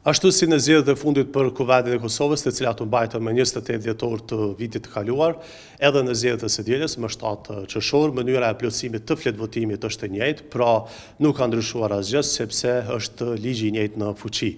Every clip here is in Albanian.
Ashtu si në zgjedhjet e fundit për Kuvendin e Kosovës, të cilat u mbajtën më 28 dhjetor të vitit të kaluar, edhe në zgjedhjet e së dielës më 7 qershor, mënyra e plotësimit të fletvotimit është e njëjtë, pra nuk ka ndryshuar asgjë sepse është ligji i njëjtë në fuqi.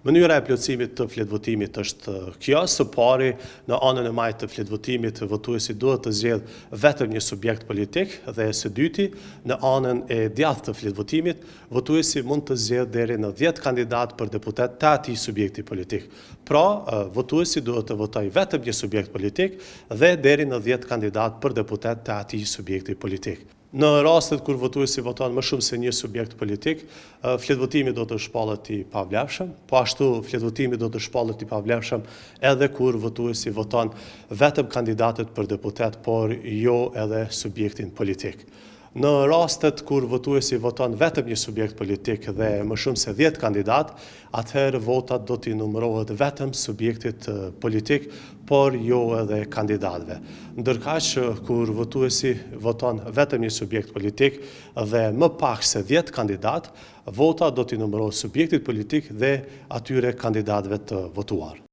Mënyra e plotësimit të fletvotimit është kjo: së pari, në anën e majtë të fletvotimit, votuesi duhet të zgjedh vetëm një subjekt politik, dhe së dyti, në anën e djathtë të fletvotimit, votuesi mund të zgjedh deri në 10 kandidat për deputet të atij subjekti politik. Pra, votuesi duhet të votojë vetëm një subjekt politik dhe deri në 10 kandidat për deputet të atij subjekti politik. Në rastet kur votuesi voton më shumë se një subjekt politik, fletvotimi do të shpallet i pavlefshëm, po ashtu fletvotimi do të shpallet i pavlefshëm edhe kur votuesi voton vetëm kandidatët për deputet, por jo edhe subjektin politik. Në rastet kur votuesi voton vetëm një subjekt politik dhe më shumë se 10 kandidat, atëherë votat do t'i numërohet vetëm subjektit politik, por jo edhe kandidatëve. Ndërkaq kur votuesi voton vetëm një subjekt politik dhe më pak se 10 kandidat, votat do t'i numërohet subjektit politik dhe atyre kandidatëve të votuar.